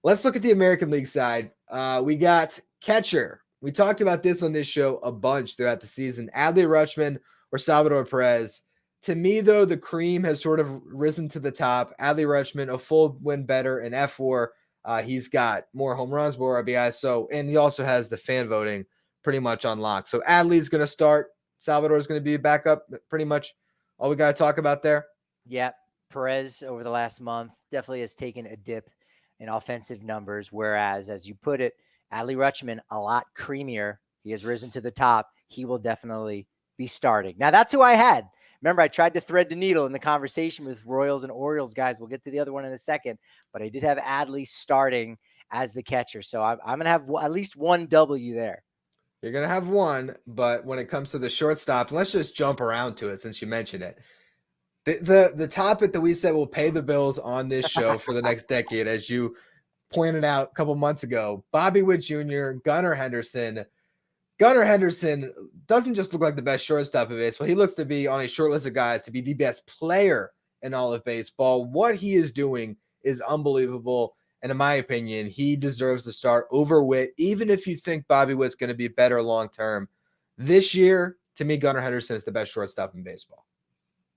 Let's look at the American League side. We got catcher. We talked about this on this show a bunch throughout the season. Adley Rutschman or Salvador Perez. To me, though, the cream has sort of risen to the top. Adley Rutschman, a full win better in F4. He's got more home runs, more RBIs. And he also has the fan voting pretty much on lock. So Adley's going to start. Salvador's going to be a backup. Pretty much all we got to talk about there. Yeah, Perez over the last month definitely has taken a dip in offensive numbers, whereas, as you put it, Adley Rutschman, a lot creamier. He has risen to the top. He will definitely be starting. Now, that's who I had. Remember, I tried to thread the needle in the conversation with Royals and Orioles guys. We'll get to the other one in a second, but I did have Adley starting as the catcher. So I'm going to have at least one W there. You're going to have one, but when it comes to the shortstop, let's just jump around to it since you mentioned it. The topic that we said will pay the bills on this show for the next decade, as you pointed out a couple months ago, Bobby Witt Jr., Gunnar Henderson. Gunnar Henderson doesn't just look like the best shortstop of baseball. He looks to be on a short list of guys to be the best player in all of baseball. What he is doing is unbelievable. And in my opinion, he deserves to start over Witt, even if you think Bobby Witt's going to be better long-term. This year, to me, Gunnar Henderson is the best shortstop in baseball.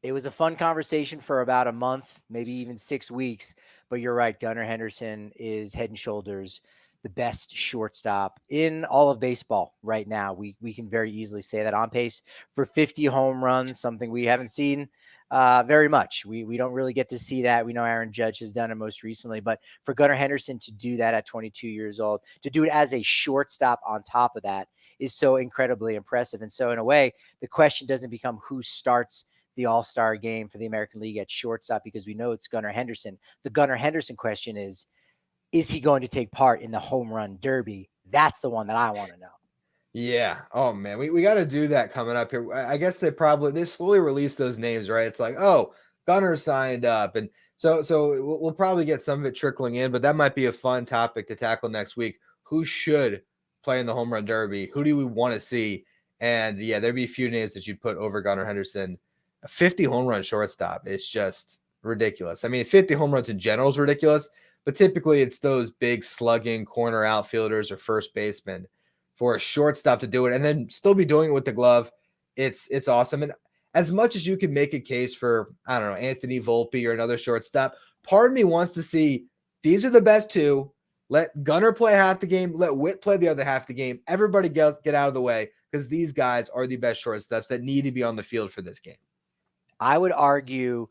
It was a fun conversation for about a month, maybe even 6 weeks. But you're right. Gunnar Henderson is head and shoulders the best shortstop in all of baseball right now. We can very easily say that, on pace for 50 home runs, something we haven't seen very much. We don't really get to see that. We know Aaron Judge has done it most recently, but for Gunnar Henderson to do that at 22 years old, to do it as a shortstop on top of that, is so incredibly impressive. And so in a way, the question doesn't become who starts the All-Star game for the American League at shortstop, because we know it's Gunnar Henderson. The Gunnar Henderson question is he going to take part in the home run derby? That's the one that I want to know. Yeah. Oh, man. We got to do that coming up here. I guess they slowly release those names, right? It's like, oh, Gunnar signed up. And so we'll probably get some of it trickling in, but that might be a fun topic to tackle next week. Who should play in the home run derby? Who do we want to see? And yeah, there'd be a few names that you'd put over Gunnar Henderson. A 50 home run shortstop. It's just ridiculous. I mean, 50 home runs in general is ridiculous, but typically it's those big slugging corner outfielders or first basemen. For a shortstop to do it and then still be doing it with the glove, it's awesome. And as much as you can make a case for, I don't know, Anthony Volpe or another shortstop, part of me wants to see these are the best two. Let Gunnar play half the game. Let Witt play the other half the game. Everybody get out of the way, because these guys are the best shortstops that need to be on the field for this game. I would argue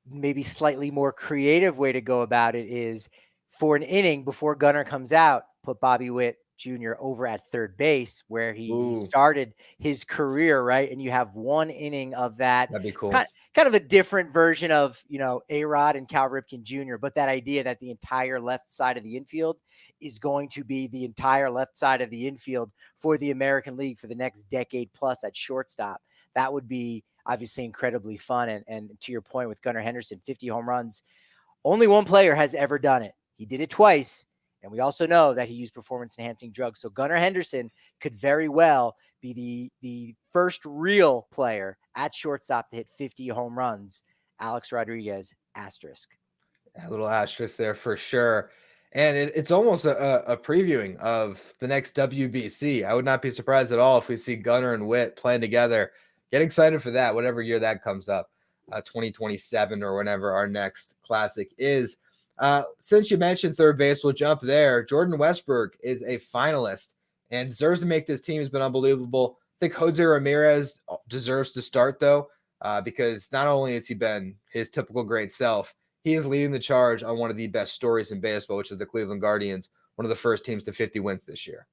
maybe slightly more creative way to go about it is, for an inning before Gunnar comes out, put Bobby Witt Jr. over at third base, where he started his career, right? And you have one inning of that. That'd be cool. Kind of a different version of, A-Rod and Cal Ripken Jr., but that idea that the entire left side of the infield is going to be the entire left side of the infield for the American League for the next decade plus at shortstop. That would be obviously incredibly fun. And to your point with Gunnar Henderson, 50 home runs, only one player has ever done it. He did it twice. And we also know that he used performance-enhancing drugs. So Gunnar Henderson could very well be the first real player at shortstop to hit 50 home runs. Alex Rodriguez, asterisk. A little asterisk there for sure. And it's almost a previewing of the next WBC. I would not be surprised at all if we see Gunnar and Witt playing together. Get excited for that, whatever year that comes up, 2027 or whenever our next classic is. Since you mentioned third base, we'll jump there. Jordan Westburg is a finalist and deserves to make this team. Has been unbelievable. I think Jose Ramirez deserves to start, though, because not only has he been his typical great self, he is leading the charge on one of the best stories in baseball, which is the Cleveland Guardians, one of the first teams to 50 wins this year.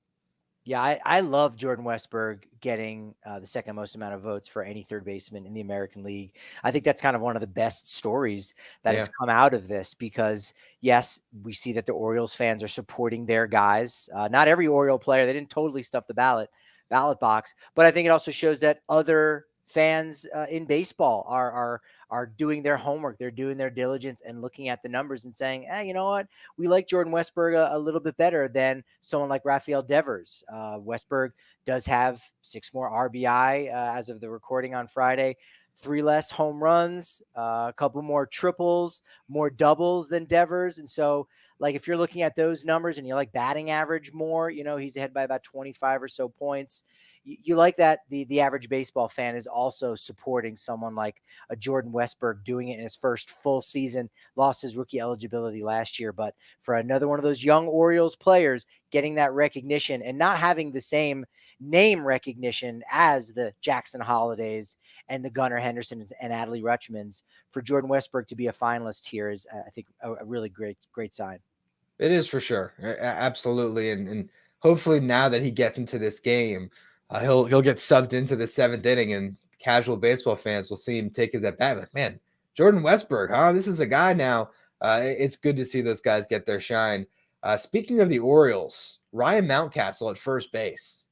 Yeah, I love Jordan Westburg getting the second most amount of votes for any third baseman in the American League. I think that's kind of one of the best stories that has come out of this, because, yes, we see that the Orioles fans are supporting their guys. Not every Oriole player, they didn't totally stuff the ballot box, but I think it also shows that other fans in baseball are doing their homework. They're doing their diligence and looking at the numbers and saying, you know what? We like Jordan Westburg a little bit better than someone like Rafael Devers. Westburg does have 6 more RBI as of the recording on Friday 3 less home runs, a couple more triples, more doubles than Devers. And so, like, if you're looking at those numbers and you like batting average more, he's ahead by about 25 or so points. You like that the average baseball fan is also supporting someone like a Jordan Westberg doing it in his first full season, lost his rookie eligibility last year. But for another one of those young Orioles players getting that recognition and not having the same name recognition as the Jackson Holidays and the Gunnar Hendersons and Adley Rutschmans, for Jordan Westberg to be a finalist here is, I think, a really great sign. It is for sure. Absolutely. And hopefully now that he gets into this game, he'll get subbed into the 7th inning, and casual baseball fans will see him take his at bat. Like, man, Jordan Westberg, huh? This is a guy now. It's good to see those guys get their shine. Speaking of the Orioles, Ryan Mountcastle at first base.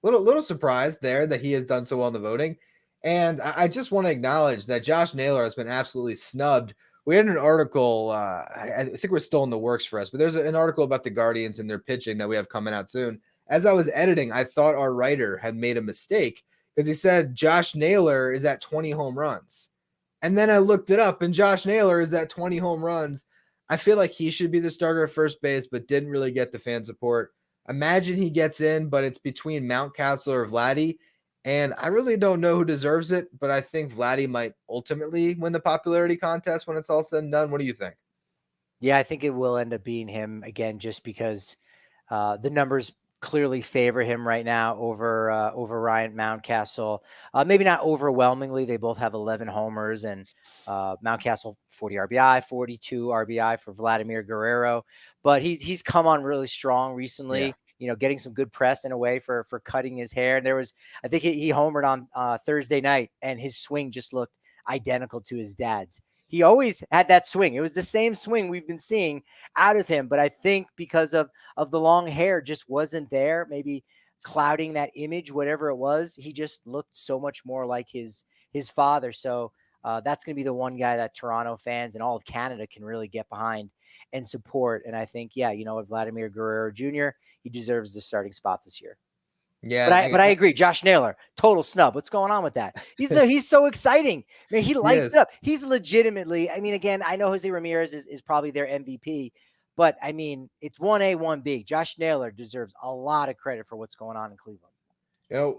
Little surprised there that he has done so well in the voting. And I just want to acknowledge that Josh Naylor has been absolutely snubbed. We had an article, I think we're still in the works for us, but there's an article about the Guardians and their pitching that we have coming out soon. As I was editing, I thought our writer had made a mistake because he said Josh Naylor is at 20 home runs. And then I looked it up, and Josh Naylor is at 20 home runs. I feel like he should be the starter at first base, but didn't really get the fan support. Imagine he gets in, but it's between Mountcastle or Vladdy. And I really don't know who deserves it, but I think Vladdy might ultimately win the popularity contest when it's all said and done. What do you think? Yeah, I think it will end up being him again, just because the numbers clearly favor him right now over Ryan Mountcastle. Maybe not overwhelmingly. They both have 11 homers, and Mountcastle 40 RBI, 42 RBI for Vladimir Guerrero. But he's come on really strong recently. Yeah. Getting some good press in a way for cutting his hair. And I think he homered on Thursday night, and his swing just looked identical to his dad's. He always had that swing. It was the same swing we've been seeing out of him. But I think because of the long hair just wasn't there, maybe clouding that image, whatever it was, he just looked so much more like his father. So that's going to be the one guy that Toronto fans and all of Canada can really get behind and support. And I think, with Vladimir Guerrero Jr., he deserves the starting spot this year. Yeah, but I agree. Josh Naylor, total snub. What's going on with that? He's so exciting. Man, he lights it up. He's legitimately, again, I know Jose Ramirez is probably their MVP, but it's 1A, 1B. Josh Naylor deserves a lot of credit for what's going on in Cleveland.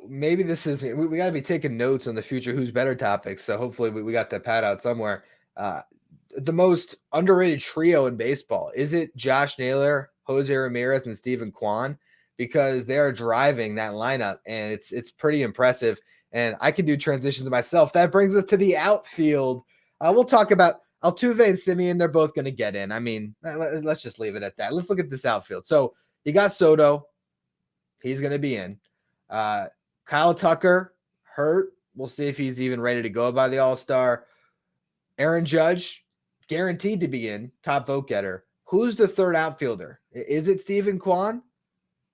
Maybe this is, we got to be taking notes on the future Who's Better topics. So hopefully we got that pad out somewhere. The most underrated trio in baseball, is it Josh Naylor, Jose Ramirez, and Stephen Kwan? Because they are driving that lineup, and it's pretty impressive. And I can do transitions myself. That brings us to the outfield. We'll talk about Altuve and Simeon. They're both going to get in. Let's just leave it at that. Let's look at this outfield. So you got Soto. He's going to be in. Kyle Tucker, hurt. We'll see if he's even ready to go by the All-Star. Aaron Judge, guaranteed to be in, top vote getter. Who's the third outfielder? Is it Stephen Kwan?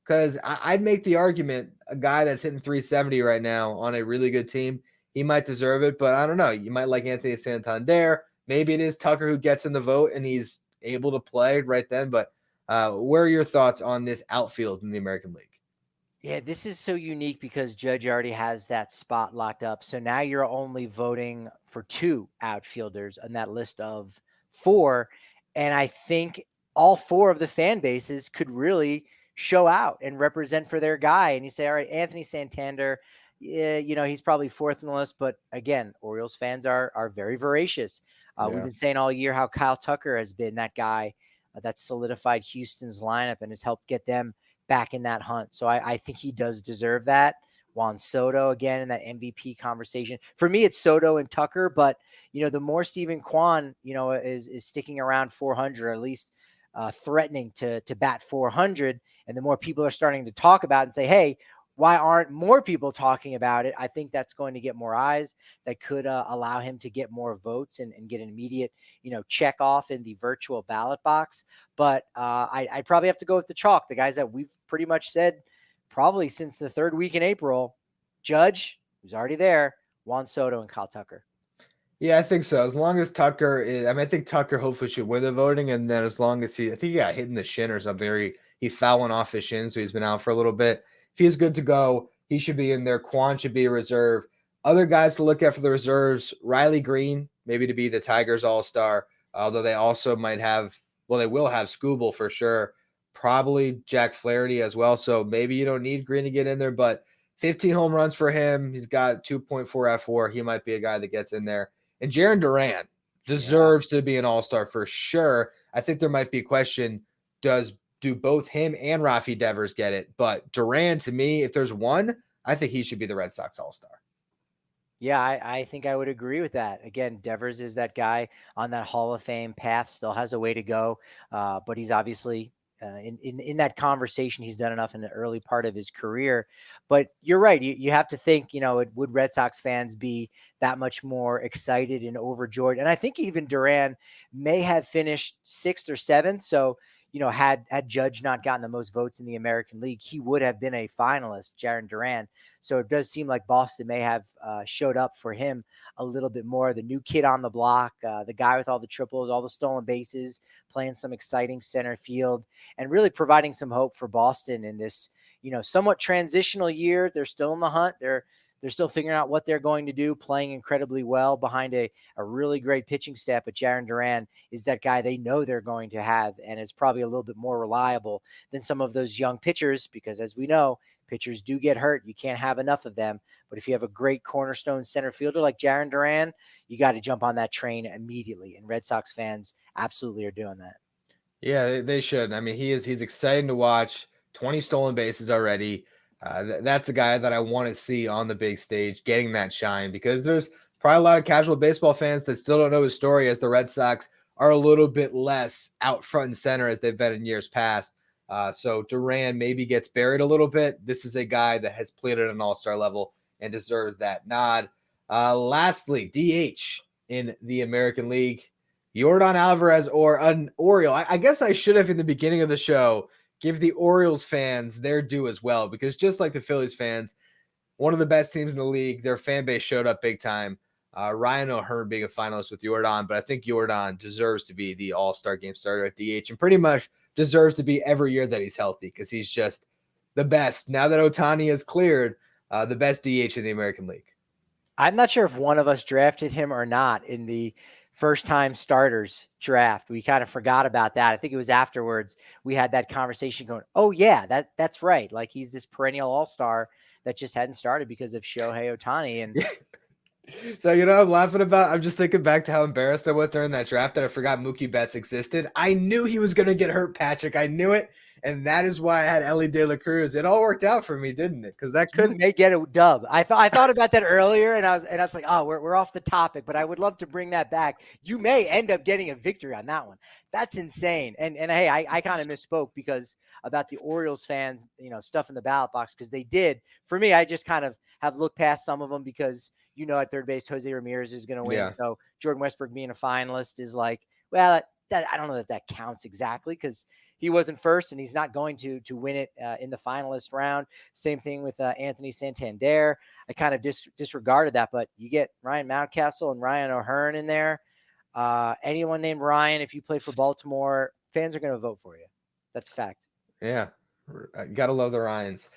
Because I'd make the argument, a guy that's hitting 370 right now on a really good team, he might deserve it, but I don't know. You might like Anthony Santander. Maybe it is Tucker who gets in the vote and he's able to play right then. But where are your thoughts on this outfield in the American League? Yeah, this is so unique because Judge already has that spot locked up. So now you're only voting for 2 outfielders on that list of 4. And I think all 4 of the fan bases could really show out and represent for their guy. And you say, all right, Anthony Santander, he's probably 4th on the list. But again, Orioles fans are very voracious. We've been saying all year how Kyle Tucker has been that guy that solidified Houston's lineup and has helped get them back in that hunt. So I think he does deserve that. Juan Soto, again, in that MVP conversation. For me, it's Soto and Tucker. But, the more Stephen Kwan, is sticking around 400, or at least threatening to bat 400, and the more people are starting to talk about it and say, hey, why aren't more people talking about it? I think that's going to get more eyes. That could allow him to get more votes and get an immediate, check off in the virtual ballot box. But I'd probably have to go with the chalk, the guys that we've pretty much said probably since the 3rd week in April. Judge, who's already there, Juan Soto, and Kyle Tucker. Yeah, I think so. As long as Tucker is, I think Tucker hopefully should win the voting. And then as long as I think he got hit in the shin or something, or he fouling off his shin. So he's been out for a little bit. If he's good to go, he should be in there. Quan should be a reserve. Other guys to look at for the reserves, Riley Green, maybe to be the Tigers All-Star, although they also might have, well, they will have Scooble for sure, probably Jack Flaherty as well. So maybe you don't need Green to get in there, but 15 home runs for him. He's got 2.4 F4. He might be a guy that gets in there. And Jaron Duran deserves to be an All-Star for sure. I think there might be a question, do both him and Rafi Devers get it? But Duran, to me, if there's one, I think he should be the Red Sox All-Star. Yeah, I think I would agree with that. Again, Devers is that guy on that Hall of Fame path, still has a way to go, but he's obviously in that conversation. He's done enough in the early part of his career. But you're right. You have to think, would Red Sox fans be that much more excited and overjoyed? And I think even Duran may have finished 6th or 7th. So, had Judge not gotten the most votes in the American League, he would have been a finalist, Jaron Duran. So it does seem like Boston may have showed up for him a little bit more. The new kid on the block, the guy with all the triples, all the stolen bases, playing some exciting center field, and really providing some hope for Boston in this, somewhat transitional year. They're still in the hunt. They're still figuring out what they're going to do, playing incredibly well behind a really great pitching staff. But Jaron Duran is that guy they know they're going to have, and is probably a little bit more reliable than some of those young pitchers, because as we know, pitchers do get hurt. You can't have enough of them. But if you have a great cornerstone center fielder like Jaron Duran, you got to jump on that train immediately. And Red Sox fans absolutely are doing that. Yeah, they should. I mean, he's exciting to watch. 20 stolen bases already. That's a guy that I want to see on the big stage getting that shine, because there's probably a lot of casual baseball fans that still don't know his story, as the Red Sox are a little bit less out front and center as they've been in years past. So Duran maybe gets buried a little bit. This is a guy that has played at an all-star level and deserves that nod. Lastly, DH in the American League, Yordan Alvarez, or an Oriole. I guess I should have, in the beginning of the show, give the Orioles fans their due as well, because just like the Phillies fans, one of the best teams in the league, their fan base showed up big time. Ryan O'Hearn being a finalist with Yordan, but I think Yordan deserves to be the all-star game starter at DH, and pretty much deserves to be every year that he's healthy, because he's just the best. Now that Ohtani is cleared, the best DH in the American League. I'm not sure if one of us drafted him or not in the first-time starters draft. We kind of forgot about that. I think it was afterwards we had that conversation going, oh, yeah, that's right. Like, he's this perennial all-star that just hadn't started because of Shohei Ohtani. And so, I'm laughing about, I'm just thinking back to how embarrassed I was during that draft that I forgot Mookie Betts existed. I knew he was going to get hurt, Patrick. I knew it. And that is why I had Ellie De La Cruz. It all worked out for me, didn't it? Because that you may get a dub. I thought about that earlier, and I was like, oh, we're off the topic, but I would love to bring that back. You may end up getting a victory on that one. That's insane. And hey, I kind of misspoke because about the Orioles fans, stuff in the ballot box, because they did. For me, I just kind of have looked past some of them because, at third base, Jose Ramirez is going to win. Yeah. So Jordan Westbrook being a finalist is like, well, that I don't know that counts exactly, because he wasn't first, and he's not going to win it in the finalist round. Same thing with Anthony Santander. I kind of disregarded that, but you get Ryan Mountcastle and Ryan O'Hearn in there. Anyone named Ryan, if you play for Baltimore, fans are going to vote for you. That's a fact. Yeah, got to love the Ryans.